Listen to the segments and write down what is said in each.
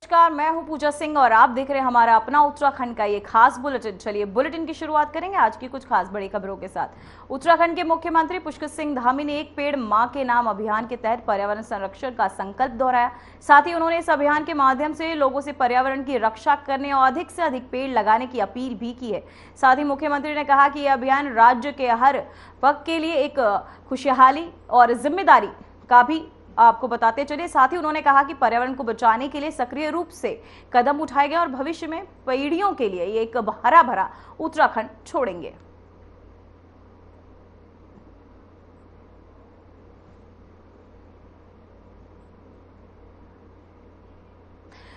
नमस्कार, मैं हूं पूजा सिंह और आप देख रहे हैं हमारा अपना उत्तराखंड का ये खास बुलेटिन। चलिए बुलेटिन की शुरुआत करेंगे आज की कुछ खास बड़ी खबरों के साथ। उत्तराखंड के मुख्यमंत्री पुष्कर सिंह धामी ने एक पेड़ मां के नाम अभियान के तहत पर्यावरण संरक्षण का संकल्प दोहराया। साथ ही उन्होंने इस अभियान के माध्यम से लोगों से पर्यावरण की रक्षा करने और अधिक से अधिक पेड़ लगाने की अपील भी की है। साथ ही मुख्यमंत्री ने कहा कि यह अभियान राज्य के हर वर्ग के लिए एक खुशहाली और जिम्मेदारी का भी आपको बताते चलिए। साथ ही उन्होंने कहा कि पर्यावरण को बचाने के लिए सक्रिय रूप से कदम उठाए गए और भविष्य में पीढ़ियों के लिए एक हरा भरा उत्तराखंड छोड़ेंगे।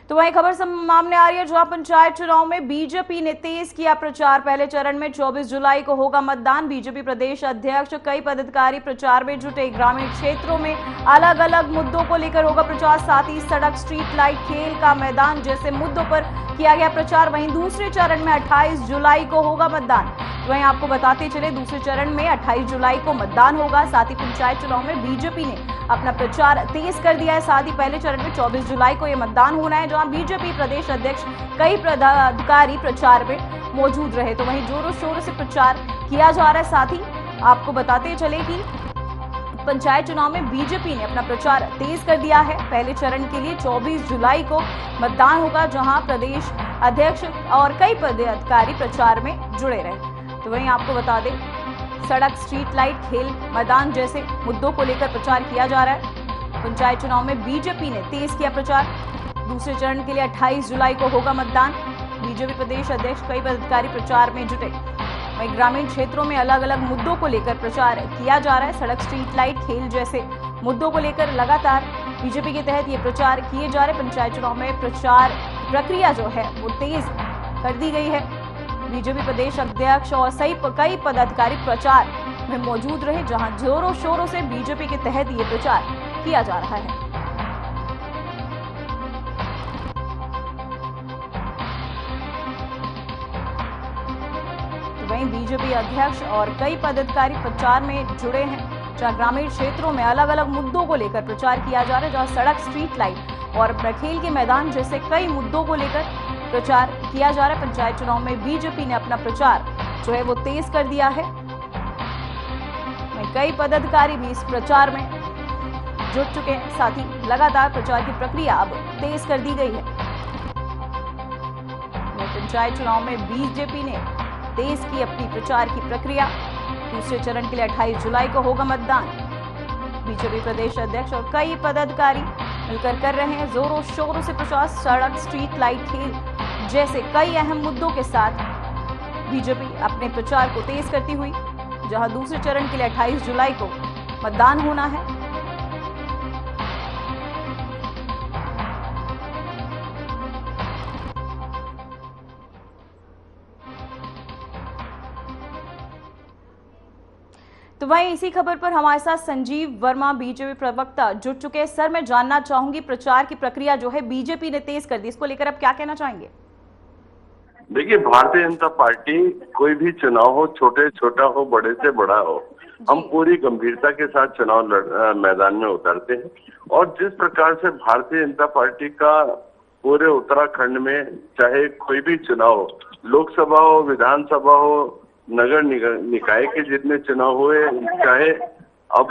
तो वही खबर सामने आ रही है जहां पंचायत चुनाव में बीजेपी ने तेज किया प्रचार। पहले चरण में 24 जुलाई को होगा मतदान। बीजेपी प्रदेश अध्यक्ष कई पदाधिकारी प्रचार में जुटे। ग्रामीण क्षेत्रों में अलग अलग मुद्दों को लेकर होगा प्रचार। साथ ही सड़क, स्ट्रीट लाइट, खेल का मैदान जैसे मुद्दों पर किया गया प्रचार। वहीं दूसरे चरण में 28 जुलाई को होगा मतदान। वहीं आपको बताते चले दूसरे चरण में 28 जुलाई को मतदान होगा। साथ ही पंचायत चुनाव में बीजेपी ने अपना प्रचार तेज कर दिया है। साथ ही पहले चरण में 24 जुलाई को यह मतदान होना है, जहां बीजेपी प्रदेश अध्यक्ष कई पदाधिकारी प्रचार में मौजूद रहे। तो वहीं जोरों शोरों से प्रचार किया जा रहा है। साथ ही आपको बताते चले कि पंचायत चुनाव में बीजेपी ने अपना प्रचार तेज कर दिया है। पहले चरण के लिए 24 जुलाई को मतदान होगा, जहां प्रदेश अध्यक्ष और कई पदाधिकारी प्रचार में जुड़े रहे। तो वहीं आपको बता दें सड़क, स्ट्रीट लाइट, खेल मैदान जैसे मुद्दों को लेकर प्रचार किया जा रहा है। पंचायत चुनाव में बीजेपी ने तेज किया प्रचार। दूसरे चरण के लिए 28 जुलाई को होगा मतदान। बीजेपी प्रदेश अध्यक्ष कई पदाधिकारी प्रचार में जुटे। वहीं ग्रामीण क्षेत्रों में अलग अलग मुद्दों को लेकर प्रचार किया जा रहा है। सड़क, स्ट्रीट लाइट, खेल जैसे मुद्दों को लेकर लगातार बीजेपी के तहत ये प्रचार किए जा रहे। पंचायत चुनाव में प्रचार प्रक्रिया जो है वो तेज कर दी गई है। बीजेपी प्रदेश अध्यक्ष और कई पदाधिकारी प्रचार में मौजूद रहे, जहां जोरों शोरों से बीजेपी के तहत ये प्रचार किया जा रहा है। वहीं बीजेपी अध्यक्ष और कई पदाधिकारी प्रचार में जुड़े हैं, जहां ग्रामीण क्षेत्रों में अलग अलग मुद्दों को लेकर प्रचार किया जा रहा है। जहां सड़क, स्ट्रीट लाइट और खेल के मैदान जैसे कई मुद्दों को लेकर प्रचार किया जा रहा है। पंचायत चुनाव में बीजेपी ने अपना प्रचार जो है वो तेज कर दिया है। कई पदाधिकारी भी इस प्रचार में जुट चुके हैं। साथ ही लगातार प्रचार की प्रक्रिया अब तेज कर दी गई है। पंचायत चुनाव में बीजेपी ने तेज की अपनी प्रचार की प्रक्रिया। दूसरे चरण के लिए 28 जुलाई को होगा मतदान। बीजेपी प्रदेश अध्यक्ष और कई पदाधिकारी मिलकर कर रहे हैं जोरों शोरों से प्रचार। सड़क, स्ट्रीट लाइट, खेल जैसे कई अहम मुद्दों के साथ बीजेपी अपने प्रचार को तेज करती हुई, जहां दूसरे चरण के लिए 28 जुलाई को मतदान होना है। तो वहीं इसी खबर पर हमारे साथ संजीव वर्मा बीजेपी प्रवक्ता जुट चुके हैं। सर, मैं जानना चाहूंगी प्रचार की प्रक्रिया जो है बीजेपी ने तेज कर दी, इसको लेकर आप क्या कहना चाहेंगे? देखिए, भारतीय जनता पार्टी कोई भी चुनाव हो, छोटा हो, बड़े से बड़ा हो, हम पूरी गंभीरता के साथ चुनाव मैदान में उतरते हैं। और जिस प्रकार से भारतीय जनता पार्टी का पूरे उत्तराखंड में चाहे कोई भी चुनाव हो, लोकसभा हो, विधानसभा हो, नगर निकाय के जितने चुनाव हुए, चाहे अब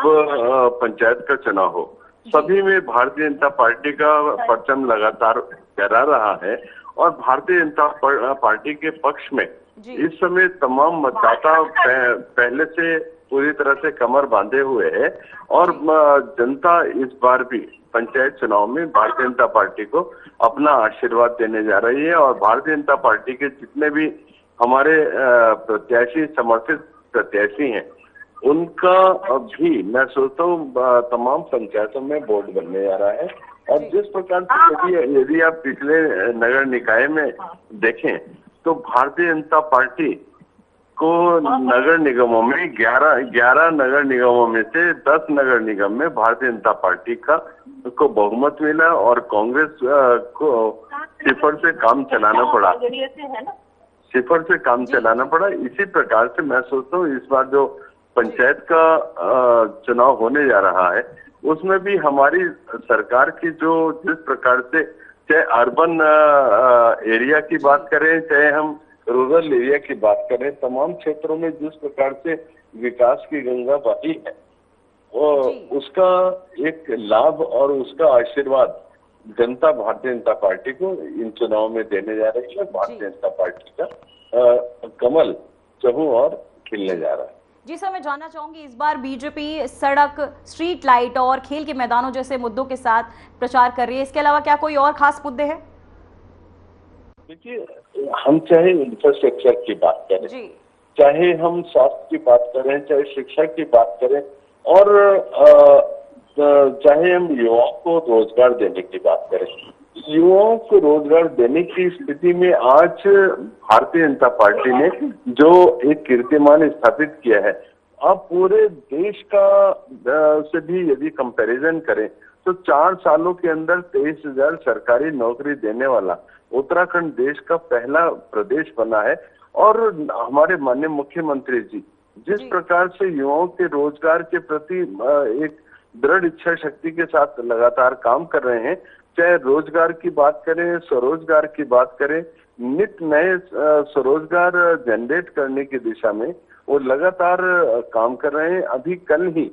पंचायत का चुनाव हो, सभी में भारतीय जनता पार्टी का परचम लगातार फहरा रहा है। और भारतीय जनता पार्टी के पक्ष में इस समय तमाम मतदाता पहले से पूरी तरह से कमर बांधे हुए है। और जनता इस बार भी पंचायत चुनाव में भारतीय जनता पार्टी को अपना आशीर्वाद देने जा रही है। और भारतीय जनता पार्टी के जितने भी हमारे प्रत्याशी, समर्थित प्रत्याशी हैं, उनका भी मैं सोचता हूँ तमाम पंचायतों में बोर्ड बनने जा रहा है। और जिस प्रकार से यदि आप पिछले नगर निकाय में देखें तो भारतीय जनता पार्टी को नगर निगमों में 11 नगर निगमों में से 10 नगर निगम में भारतीय जनता पार्टी को बहुमत मिला और कांग्रेस को सिफर से काम चलाना पड़ा। इसी प्रकार से मैं सोचता हूँ इस बार जो पंचायत का चुनाव होने जा रहा है, उसमें भी हमारी सरकार की जो जिस प्रकार से चाहे अर्बन एरिया की बात करें, चाहे हम रूरल एरिया की बात करें, तमाम क्षेत्रों में जिस प्रकार से विकास की गंगा बही है, वो उसका एक लाभ और उसका आशीर्वाद जनता भारतीय जनता पार्टी को इन चुनाव में देने जा रही है। भारतीय जनता पार्टी का कमल चहुं और खिलने जा रहा है। जी सर, मैं जानना चाहूंगी इस बार बीजेपी सड़क, स्ट्रीट लाइट और खेल के मैदानों जैसे मुद्दों के साथ प्रचार कर रही है, इसके अलावा क्या कोई और खास मुद्दे हैं? देखिए, हम चाहे इंफ्रास्ट्रक्चर की बात करें, चाहे हम स्वास्थ्य की बात करें, चाहे शिक्षा की बात करें, और चाहे हम युवाओं को रोजगार देने की बात करें, युवाओं को रोजगार देने की स्थिति में आज भारतीय जनता पार्टी ने जो एक कीर्तिमान स्थापित किया है, आप पूरे देश का से भी यदि कंपैरिजन करें तो 4 सालों के अंदर 23,000 सरकारी नौकरी देने वाला उत्तराखंड देश का पहला प्रदेश बना है। और हमारे माननीय मुख्यमंत्री जी जिस प्रकार से युवाओं के रोजगार के प्रति एक दृढ़ इच्छा शक्ति के साथ लगातार काम कर रहे हैं, चाहे रोजगार की बात करें, स्वरोजगार की बात करें, नित्य नए स्वरोजगार जनरेट करने की दिशा में वो लगातार काम कर रहे हैं। अभी कल ही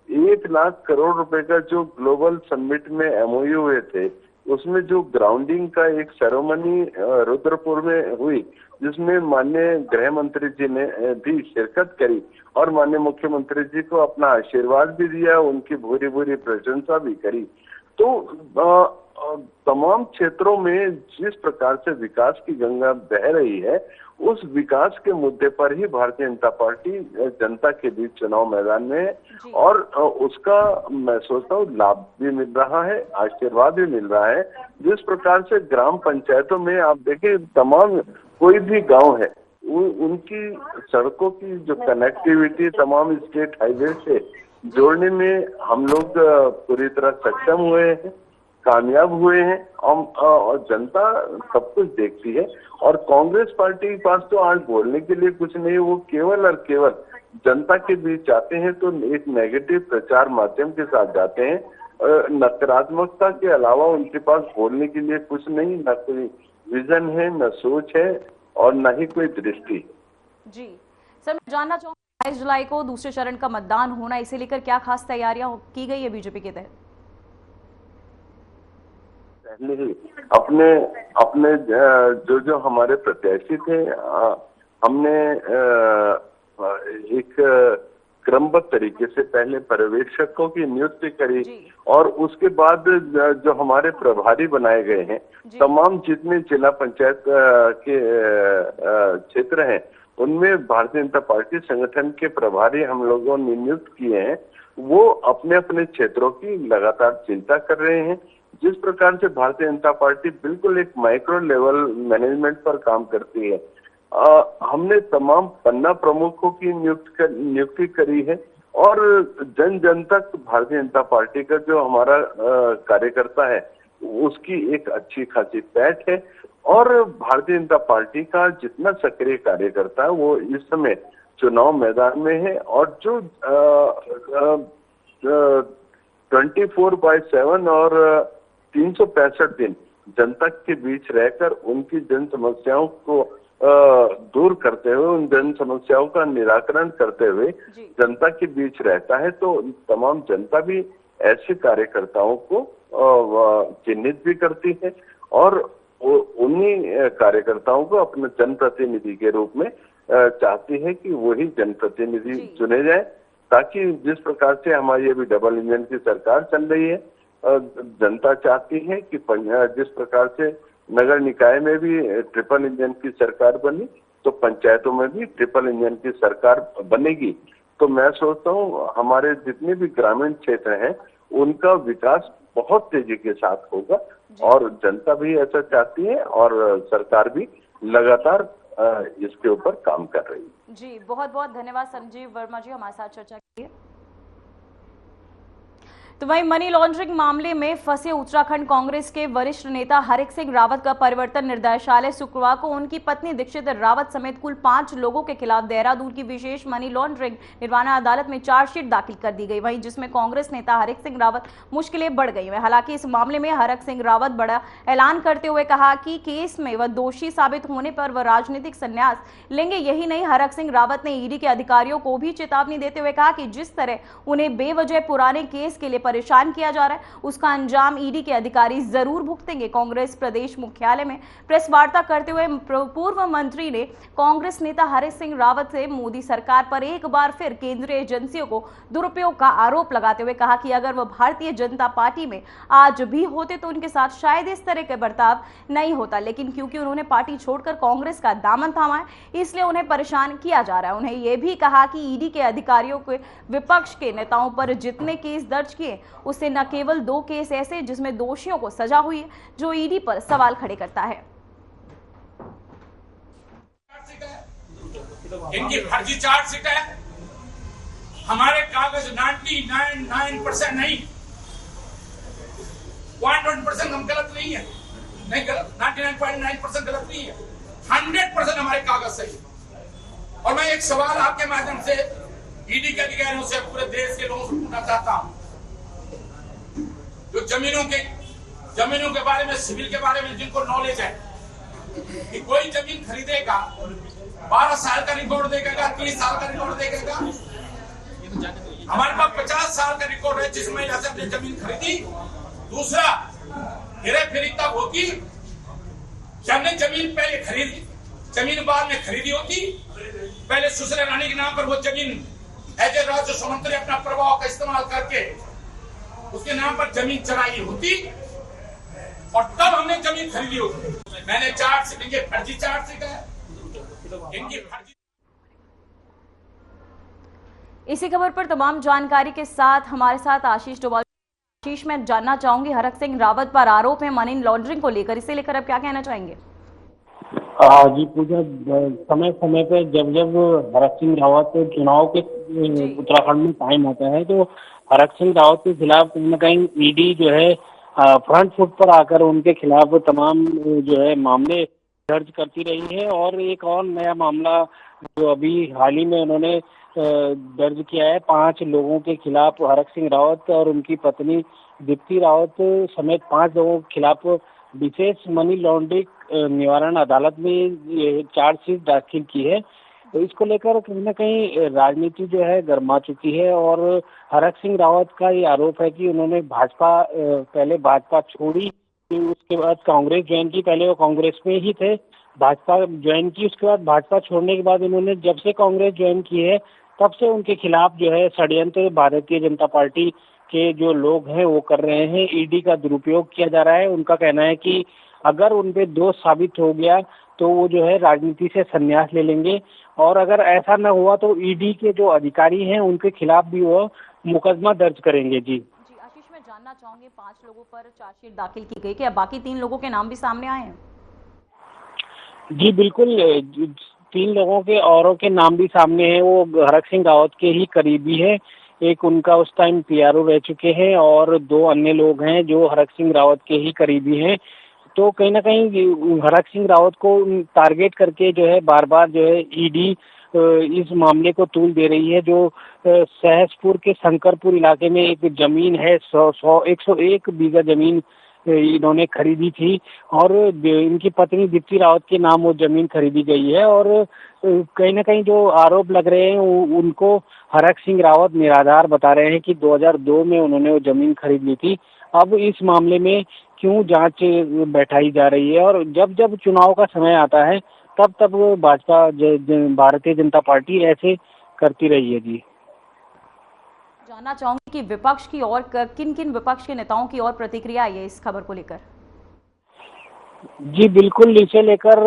1 लाख करोड़ रुपए का जो ग्लोबल समिट में एमओयू हुए थे, उसमें जो ग्राउंडिंग का एक सेरेमनी रुद्रपुर में हुई, जिसमें माननीय गृह मंत्री जी ने भी शिरकत करी और माननीय मुख्यमंत्री जी को अपना आशीर्वाद भी दिया, उनकी भूरी भूरी प्रशंसा भी करी। तो तमाम क्षेत्रों में जिस प्रकार से विकास की गंगा बह रही है, उस विकास के मुद्दे पर ही भारतीय जनता पार्टी जनता के बीच चुनाव मैदान में है, और उसका मैं सोचता हूँ लाभ भी मिल रहा है, आशीर्वाद भी मिल रहा है। जिस प्रकार से ग्राम पंचायतों में आप देखिए, तमाम कोई भी गांव है, उनकी सड़कों की जो कनेक्टिविटी तमाम स्टेट हाईवे से जोड़ने में हम लोग पूरी तरह सक्षम हुए हैं, कामयाब हुए हैं, और जनता सब कुछ देखती है। और कांग्रेस पार्टी के पास तो आज बोलने के लिए कुछ नहीं, वो केवल और केवल जनता के बीच जाते हैं तो एक नेगेटिव प्रचार माध्यम के साथ जाते हैं, नकारात्मकता के अलावा उनके पास बोलने के लिए कुछ नहीं, न कोई विजन है, न सोच है, और न ही कोई दृष्टि। जी सर, मैं जानना चाहूंगा 22 जुलाई को दूसरे चरण का मतदान होना, इसे लेकर क्या खास तैयारियां की गई है बीजेपी के तहत? अपने जो हमारे प्रत्याशी थे, हमने एक क्रमबद्ध तरीके से पहले पर्यवेक्षकों की नियुक्ति करी, और उसके बाद जो हमारे प्रभारी बनाए गए हैं, तमाम जितने जिला पंचायत के क्षेत्र हैं, उनमें भारतीय जनता पार्टी संगठन के प्रभारी हम लोगों ने नियुक्त किए हैं। वो अपने अपने क्षेत्रों की लगातार चिंता कर रहे हैं। जिस प्रकार से भारतीय जनता पार्टी बिल्कुल एक माइक्रो लेवल मैनेजमेंट पर काम करती है, हमने तमाम पन्ना प्रमुखों की नियुक्ति करी है, और जन जन तक भारतीय जनता पार्टी का जो हमारा कार्यकर्ता है, उसकी एक अच्छी खासी पैठ है। और भारतीय जनता पार्टी का जितना सक्रिय कार्यकर्ता है वो इस समय चुनाव मैदान में है, और जो 24/7 और 365 दिन जनता के बीच रहकर उनकी जन समस्याओं को दूर करते हुए, उन जन समस्याओं का निराकरण करते हुए जनता के बीच रहता है, तो तमाम जनता भी ऐसे कार्यकर्ताओं को चिन्हित भी करती है, और उन्हीं कार्यकर्ताओं को अपने जनप्रतिनिधि के रूप में चाहती है कि वही जनप्रतिनिधि चुने जाए, ताकि जिस प्रकार से हमारी अभी डबल इंजन की सरकार चल रही है, जनता चाहती है कि जिस प्रकार से नगर निकाय में भी ट्रिपल इंजन की सरकार बनी, तो पंचायतों में भी ट्रिपल इंजन की सरकार बनेगी। तो मैं सोचता हूँ हमारे जितने भी ग्रामीण क्षेत्र हैं, उनका विकास बहुत तेजी के साथ होगा, और जनता भी ऐसा चाहती है, और सरकार भी लगातार इसके ऊपर काम कर रही है। जी, बहुत बहुत धन्यवाद संजीव वर्मा जी हमारे साथ चर्चा की। तो वहीं मनी लॉन्ड्रिंग मामले में फंसे उत्तराखंड कांग्रेस के वरिष्ठ नेता हरिक सिंह रावत का परिवर्तन निर्देशालय शुक्रवार को उनकी पत्नी दीक्षित रावत समेत कुल 5 लोगों के खिलाफ देहरादून की विशेष मनी लॉन्ड्रिंग निर्वाणा अदालत में चार्जशीट दाखिल कर दी गई, वहीं जिसमें कांग्रेस नेता हरिक सिंह रावत मुश्किलें बढ़ गई हैं। हालांकि इस मामले में हरिक सिंह रावत बड़ा ऐलान करते हुए कहा कि केस में वह दोषी साबित होने पर वह राजनीतिक संन्यास लेंगे। यही नहीं, हरिक सिंह रावत ने ईडी के अधिकारियों को भी चेतावनी देते हुए कहा कि जिस तरह उन्हें बेवजह पुराने केस के लिए परेशान किया जा रहा है उसका अंजाम ईडी के अधिकारी जरूर भुगतेंगे। कांग्रेस प्रदेश मुख्यालय में प्रेस वार्ता करते हुए पूर्व मंत्री ने कांग्रेस नेता हरिक सिंह रावत से मोदी सरकार पर एक बार फिर केंद्रीय एजेंसियों को दुरुपयोग का आरोप लगाते हुए कहा कि अगर वह भारतीय जनता पार्टी में आज भी होते तो उनके साथ शायद इस तरह का बर्ताव नहीं होता, लेकिन क्योंकि उन्होंने पार्टी छोड़कर कांग्रेस का दामन थामा है इसलिए उन्हें परेशान किया जा रहा है। उन्हें यह भी कहा कि ईडी के अधिकारियों के विपक्ष के नेताओं पर जितने केस दर्ज किए उससे न केवल 2 केस ऐसे जिसमें दोषियों को सजा हुई है जो ईडी पर सवाल खड़े करता है। इनकी फर्जी चार्जशीट है, हमारे कागज 99% नहीं, 1% हम गलत नहीं है, नहीं गलत, 99.9% गलत नहीं है, 100% हमारे कागज सही। और मैं एक सवाल आपके माध्यम से ईडी के अधिकारियों से पूरे देश के लोगों से पूछना चाहता हूं, जो जमीनों के बारे में, सिविल के बारे में जिनको नॉलेज है कि कोई जमीन खरीदेगा 12 साल का रिकॉर्ड देगा, 30 साल का रिकॉर्ड देगा। हमारे पास 50 साल का रिकॉर्ड है जिसमें हमने जमीन खरीदी। दूसरा, हेरा फेरी तब होती कि हमने जमीन पहले खरीदी, जमीन बाद में खरीदी होती। पहले सुसरा रानी के नाम पर वो जमीन एज ए राजस्व मंत्री अपना प्रभाव का इस्तेमाल करके उसके नाम पर जमीन चढ़ाई होती और तब हमने जमीन खरीदी होती। मैंने चार्जशीट, इनके फर्जी चार्जशीट है, इनकी फर्जी। इसी खबर पर तमाम जानकारी के साथ हमारे साथ आशीष डोभाल। आशीष, मैं जानना चाहूंगी हरिक सिंह रावत पर आरोप है मनी लॉन्ड्रिंग को लेकर, इसे लेकर आप क्या कहना चाहेंगे? जी पूजा, समय समय पे जब जब हरिक सिंह रावत चुनाव के उत्तराखंड में टाइम आता है तो हरिक सिंह रावत के खिलाफ कहीं न कहीं ईडी जो है फ्रंट फुट पर आकर उनके खिलाफ तमाम जो है मामले दर्ज करती रही है। और एक और नया मामला जो अभी हाल ही में उन्होंने दर्ज किया है, 5 लोगों के खिलाफ हरिक सिंह रावत और उनकी पत्नी दीप्ति रावत समेत 5 लोगों के खिलाफ विशेष मनी लॉन्ड्रिंग निवारण अदालत में चार्जशीट दाखिल की है। तो इसको लेकर कहीं न कहीं राजनीति जो है गर्मा चुकी है और हरिक सिंह रावत का ये आरोप है कि उन्होंने पहले भाजपा छोड़ी, उसके बाद कांग्रेस ज्वाइन की। पहले वो कांग्रेस में ही थे, भाजपा ज्वाइन की, उसके बाद भाजपा छोड़ने के बाद उन्होंने जब से कांग्रेस ज्वाइन की है तब से उनके खिलाफ जो है षड्यंत्र भारतीय जनता पार्टी के जो लोग हैं वो कर रहे हैं। ईडी का दुरुपयोग किया जा रहा है। उनका कहना है कि अगर उन पे दोष साबित हो गया तो वो जो है राजनीति से संन्यास ले लेंगे और अगर ऐसा न हुआ तो ईडी के जो अधिकारी हैं उनके खिलाफ भी वो मुकदमा दर्ज करेंगे। जी आशीष, मैं जानना चाहूंगी 5 लोगों पर चार्जशीट दाखिल की गई, क्या बाकी 3 लोगों के नाम भी सामने आए हैं? जी बिल्कुल, 3 लोगों के औरों के नाम भी सामने हैं। वो हरिक सिंह रावत के ही करीबी है। एक उनका उस टाइम पीआरओ रह चुके हैं और 2 अन्य लोग हैं जो हरिक सिंह रावत के ही करीबी हैं। तो कहीं ना कहीं हरिक सिंह रावत को टारगेट करके जो है बार बार जो है ईडी इस मामले को तूल दे रही है। जो सहसपुर के शंकरपुर इलाके में एक जमीन है, 101 बीघा जमीन इन्होंने खरीदी थी और इनकी पत्नी दीप्ति रावत के नाम वो जमीन खरीदी गई है। और कहीं ना कहीं जो आरोप लग रहे हैं उनको हरिक सिंह रावत निराधार बता रहे हैं कि 2002 में उन्होंने वो जमीन खरीद ली थी। अब इस मामले में क्यों जांच बैठाई जा रही है और जब जब चुनाव का समय आता है तब तब भाजपा भारतीय जनता पार्टी ऐसे करती रही है। जी जानना चाहूंगी कि विपक्ष की और किन किन विपक्ष के नेताओं की और प्रतिक्रिया आई है इस खबर को लेकर? जी बिल्कुल, इसे लेकर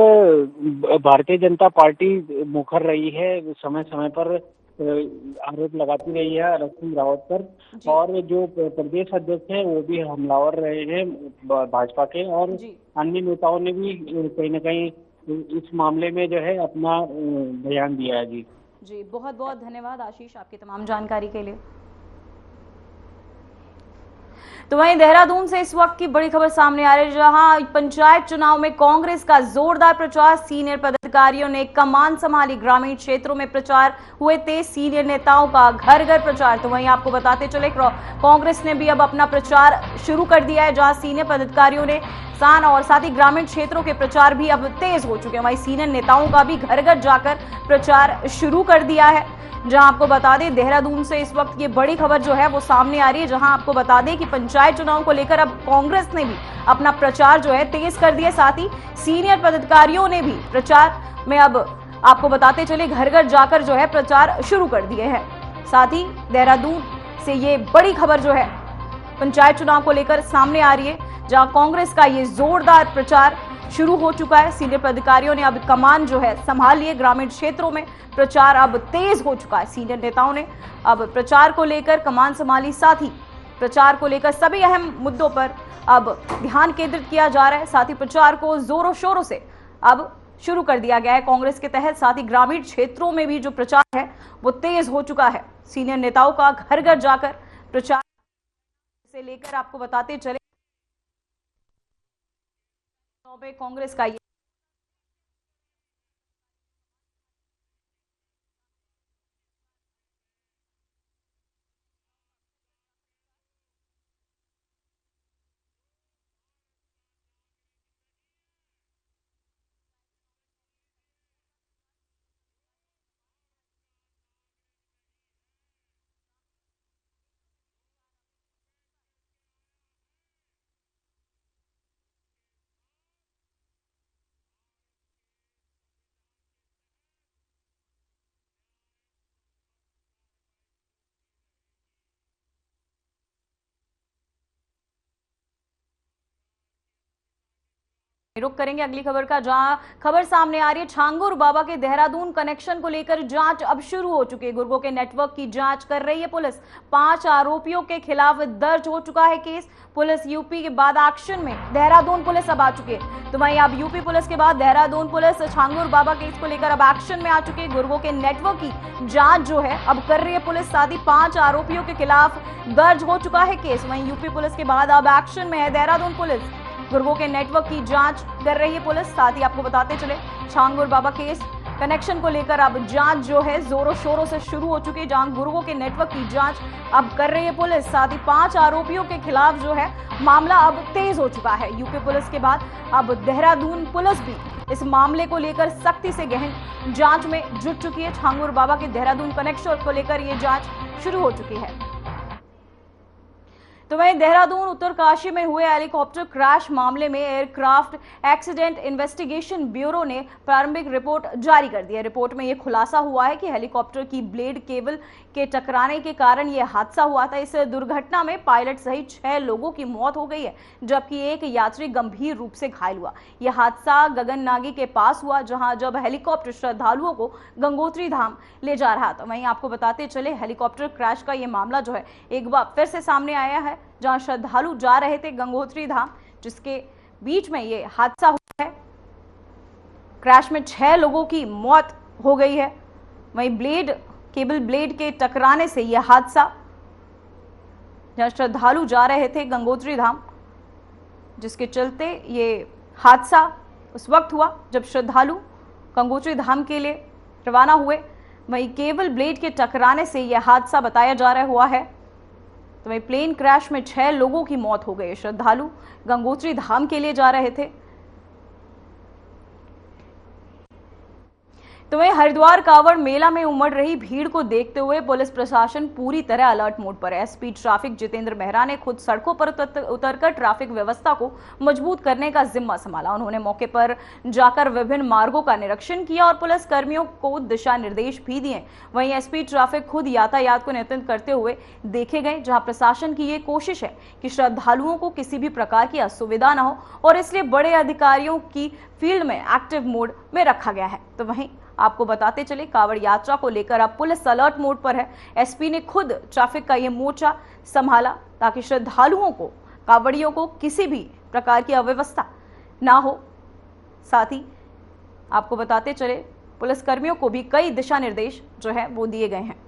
भारतीय जनता पार्टी मुखर रही है, समय समय पर आरोप लगाती रही है हरिक सिंह रावत पर और जो प्रदेश अध्यक्ष हैं वो भी हमलावर रहे हैं भाजपा के और अन्य नेताओं ने भी कहीं न कहीं इस मामले में जो है अपना बयान दिया है। जी बहुत बहुत धन्यवाद आशीष आपकी तमाम जानकारी के लिए। तो वहीं देहरादून से इस वक्त की बड़ी खबर सामने आ रही है, जहां पंचायत चुनाव में कांग्रेस का जोरदार प्रचार, सीनियर पदाधिकारियों ने कमान संभाली, ग्रामीण क्षेत्रों में प्रचार हुए तेज, सीनियर नेताओं का घर घर प्रचार। तो वहीं आपको बताते चले कांग्रेस ने भी अब अपना प्रचार शुरू कर दिया है, जहां सीनियर पदाधिकारियों ने और साथ ही ग्रामीण क्षेत्रों के प्रचार भी अब तेज हो चुके हैं। वहीं सीनियर नेताओं का भी घर घर जाकर प्रचार शुरू कर दिया है। जहां आपको बता दें देहरादून से इस वक्त ये बड़ी खबर जो है वो सामने आ रही है, जहां आपको बता दें कि पंचायत चुनाव को लेकर अब कांग्रेस ने भी अपना प्रचार जो है तेज कर दिया, साथ ही सीनियर पदाधिकारियों ने भी प्रचार में अब आपको बताते चले घर घर जाकर जो है प्रचार शुरू कर दिए हैं। साथ ही देहरादून से ये बड़ी खबर जो है पंचायत चुनाव को लेकर सामने आ रही है, जहां कांग्रेस का ये जोरदार प्रचार शुरू हो चुका है। सीनियर पदाधिकारियों ने अब कमान जो है संभाल लिए, ग्रामीण क्षेत्रों में प्रचार अब तेज हो चुका है। सीनियर नेताओं ने अब प्रचार को लेकर कमान संभाली, साथ ही प्रचार को लेकर सभी अहम मुद्दों पर अब ध्यान केंद्रित किया जा रहा है। साथ ही प्रचार को जोरों शोरों से अब शुरू कर दिया गया है कांग्रेस के तहत। साथ ही ग्रामीण क्षेत्रों में भी जो प्रचार है वो तेज हो चुका है। सीनियर नेताओं का घर घर जाकर प्रचार से लेकर आपको बताते चले कांग्रेस का ये रुख करेंगे अगली खबर का, जहां खबर सामने आ रही है छांगुर बाबा के देहरादून कनेक्शन को लेकर जांच अब शुरू हो चुकी है। गुर्गों के नेटवर्क की जांच कर रही है पुलिस। 5 आरोपियों के खिलाफ दर्ज हो चुका है केस। पुलिस यूपी के बाद एक्शन में देहरादून पुलिस अब आ चुकी है। तो वहीं अब यूपी पुलिस के बाद देहरादून पुलिस छांगुर बाबा केस को लेकर अब एक्शन में आ चुकी है। गुर्गों के नेटवर्क की जांच जो है अब कर रही है पुलिस। साथ ही 5 आरोपियों के खिलाफ दर्ज हो चुका है केस। वहीं यूपी पुलिस के बाद अब एक्शन में है देहरादून पुलिस। गुर्गों के नेटवर्क की जांच कर रही है पुलिस। साथ ही आपको बताते चले छांगुर बाबा केस कनेक्शन को लेकर अब जांच जो है जोरों शोरों से शुरू हो चुकी है, जहां गुर्गों के नेटवर्क की जांच अब कर रही है पुलिस। साथ ही 5 आरोपियों के खिलाफ जो है मामला अब तेज हो चुका है। यूपी पुलिस के बाद अब देहरादून पुलिस भी इस मामले को लेकर सख्ती से गहन जांच में जुट चुकी है। छांगुर बाबा के देहरादून कनेक्शन को लेकर ये जांच शुरू हो चुकी है। तो वहीं देहरादून उत्तरकाशी में हुए हेलीकॉप्टर क्रैश मामले में एयरक्राफ्ट एक्सीडेंट इन्वेस्टिगेशन ब्यूरो ने प्रारंभिक रिपोर्ट जारी कर दी है। रिपोर्ट में यह खुलासा हुआ है कि हेलीकॉप्टर की ब्लेड केबल के टकराने के कारण यह हादसा हुआ था। इस दुर्घटना में पायलट सहित 6 लोगों की मौत हो गई है, जबकि एक यात्री गंभीर रूप से घायल हुआ। यह हादसा गगननागी के पास हुआ, जहां जब हेलीकॉप्टर श्रद्धालुओं को गंगोत्री धाम ले जा रहा था। वहीं आपको बताते चले हेलीकॉप्टर क्रैश का यह मामला जो है एक बार फिर से सामने आया है, जहां श्रद्धालु जा रहे थे गंगोत्री धाम, जिसके बीच में ये हादसा हुआ है। क्रैश में 6 लोगों की मौत हो गई है। वहीं केबल ब्लेड के टकराने से यह हादसा, जहां श्रद्धालु जा रहे थे गंगोत्री धाम, जिसके चलते ये हादसा उस वक्त हुआ जब श्रद्धालु गंगोत्री धाम के लिए रवाना हुए। वहीं केबल ब्लेड के टकराने से यह हादसा बताया जा रहा हुआ है। तो वहीं प्लेन क्रैश में 6 लोगों की मौत हो गई। श्रद्धालु गंगोत्री धाम के लिए जा रहे थे। तो वहीं हरिद्वार कांवड़ मेला में उमड़ रही भीड़ को देखते हुए पुलिस प्रशासन पूरी तरह अलर्ट मोड पर है। एसपी ट्रैफिक जितेंद्र मेहरा ने खुद सड़कों पर उतरकर ट्रैफिक व्यवस्था को मजबूत करने का जिम्मा संभाला। उन्होंने मौके पर जाकर विभिन्न मार्गों का निरीक्षण किया और पुलिस कर्मियों को दिशा निर्देश भी दिए। वहीं एसपी ट्रैफिक खुद यातायात को नियंत्रित करते हुए देखे गए, जहां प्रशासन की ये कोशिश है कि श्रद्धालुओं को किसी भी प्रकार की असुविधा न हो, और इसलिए बड़े अधिकारियों की फील्ड में एक्टिव मोड में रखा गया है। तो वहीं आपको बताते चले कांवड़ यात्रा को लेकर अब पुलिस अलर्ट मोड पर है। एसपी ने खुद ट्रैफिक का ये मोर्चा संभाला ताकि श्रद्धालुओं को, कांवड़ियों को किसी भी प्रकार की अव्यवस्था ना हो। साथ ही आपको बताते चले पुलिस कर्मियों को भी कई दिशा निर्देश जो है वो दिए गए हैं।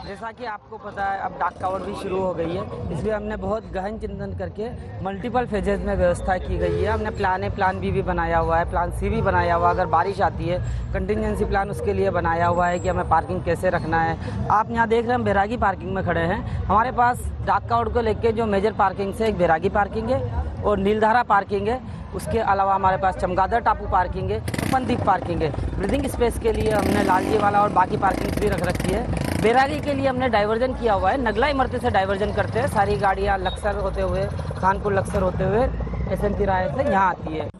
जैसा कि आपको पता है अब डाक कावड़ भी शुरू हो गई है, इसलिए हमने बहुत गहन चिंतन करके मल्टीपल फेजेस में व्यवस्था की गई है। हमने प्लान बी भी बनाया हुआ है, प्लान सी भी बनाया हुआ है। अगर बारिश आती है कंटिजेंसी प्लान उसके लिए बनाया हुआ है कि हमें पार्किंग कैसे रखना है। आप यहाँ देख रहे हैं हम बैरागी पार्किंग में खड़े हैं। हमारे पास डाक कावड़ को लेकर जो मेजर पार्किंग से एक बैरागी पार्किंग है और नीलधारा पार्किंग है। उसके अलावा हमारे पास चमगादड़ टापू पार्किंग है, पंदीप पार्किंग है। ब्रीदिंग स्पेस के लिए हमने लालजी वाला और बाकी पार्किंग भी रख रखी है। बैरागी के लिए हमने डाइवर्जन किया हुआ है, नगला इमरती से डाइवर्जन करते हैं। सारी गाड़ियाँ लक्सर होते हुए, खानपुर लक्सर होते हुए SMT राय से यहाँ आती है।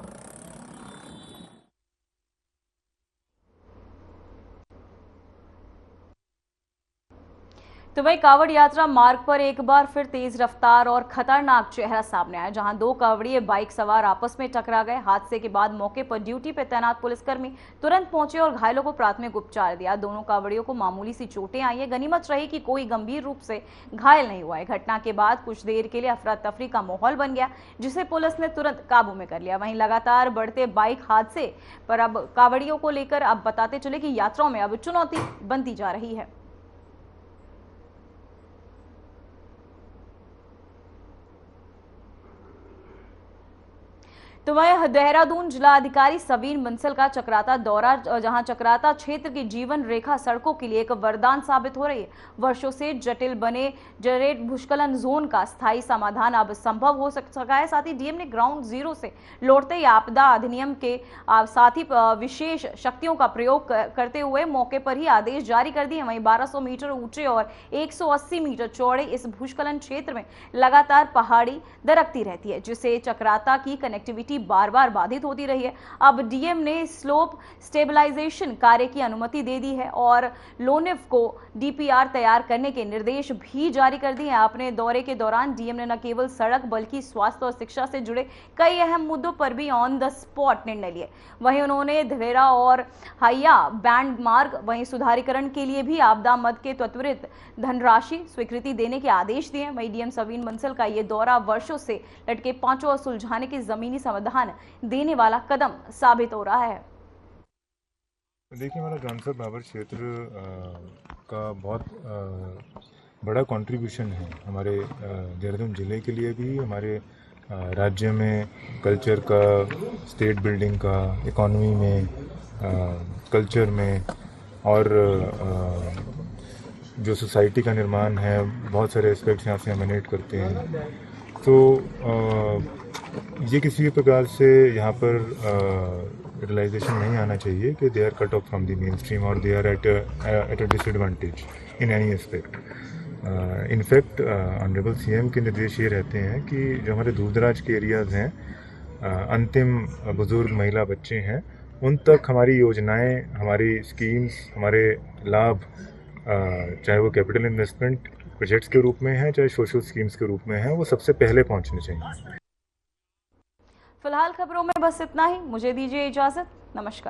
तो वही कावड़ यात्रा मार्ग पर एक बार फिर तेज रफ्तार और खतरनाक चेहरा सामने आया, जहां दो कावड़िए बाइक सवार आपस में टकरा गए। हादसे के बाद मौके पर ड्यूटी पर तैनात पुलिसकर्मी तुरंत पहुंचे और घायलों को प्राथमिक उपचार दिया। दोनों कावड़ियों को मामूली सी चोटें आई है। गनीमत रही कि कोई गंभीर रूप से घायल नहीं हुआ है। घटना के बाद कुछ देर के लिए अफरा तफरी का माहौल बन गया, जिसे पुलिस ने तुरंत काबू में कर लिया। वहीं लगातार बढ़ते बाइक हादसे पर अब कावड़ियों को लेकर अब बताते चले कि यात्राओं में अब चुनौती बनती जा रही है। तो वह देहरादून जिलाधिकारी सवीन बंसल का चक्राता दौरा, जहां चक्राता क्षेत्र की जीवन रेखा सड़कों के लिए एक वरदान साबित हो रही है। वर्षों से जटिल बने जरेट भूस्खलन जोन का स्थायी समाधान अब संभव हो सका है। साथ ही डीएम ने ग्राउंड जीरो से लौटते ही आपदा अधिनियम के साथ ही विशेष शक्तियों का प्रयोग करते हुए मौके पर ही आदेश जारी कर दिए। वहीं 1200 मीटर ऊंचे और 180 मीटर चौड़े इस भूस्खलन क्षेत्र में लगातार पहाड़ी दरकती रहती है, जिससे चक्राता की कनेक्टिविटी बार बार बाधित होती रही है। अब डीएम ने स्लोप स्टेबलाइजेशन कार्य की अनुमति दे दी है और लोनिफ को डीपीआर तैयार करने के निर्देश भी जारी कर दिए हैं। अपने दौरे के दौरान डीएम ने न केवल सड़क बल्कि स्वास्थ्य और शिक्षा से जुड़े कई अहम मुद्दों पर भी ऑन द स्पॉट निर्णय लिए। वहीं उन्होंने धवेरा और हैया बैंड मार्ग वहीं सुधारीकरण के लिए भी आपदा मद के त्वरित धनराशि स्वीकृति देने के आदेश दिए। वहीं डीएम सवीन बंसल का ये दौरा वर्षों से लटके पांचों और सुलझाने के जमीनी समाधान देने वाला कदम साबित हो रहा है। देखिए, हमारा जानसर बाबर क्षेत्र का बहुत बड़ा कंट्रीब्यूशन है हमारे देहरादून ज़िले के लिए भी, हमारे राज्य में कल्चर का, स्टेट बिल्डिंग का, इकोनॉमी में, कल्चर में और जो सोसाइटी का निर्माण है, बहुत सारे एस्पेक्ट्स यहाँ से एमिनेट करते हैं। तो ये किसी भी प्रकार से यहाँ पर रियलाइजेशन नहीं आना चाहिए कि they are cut off from the main stream और they are at a disadvantage in any aspect. In fact honourable CM के निर्देश ये रहते हैं कि जो हमारे दूरदराज के एरियाज़ हैं, अंतिम बुजुर्ग महिला बच्चे हैं, उन तक हमारी योजनाएं, हमारी स्कीम्स, हमारे लाभ, चाहे वो कैपिटल इन्वेस्टमेंट प्रोजेक्ट्स के रूप में है, चाहे सोशल स्कीम्स के रूप में है, वो सबसे पहले पहुंचने चाहिए। फिलहाल खबरों में बस इतना ही। मुझे दीजिए इजाजत। नमस्कार।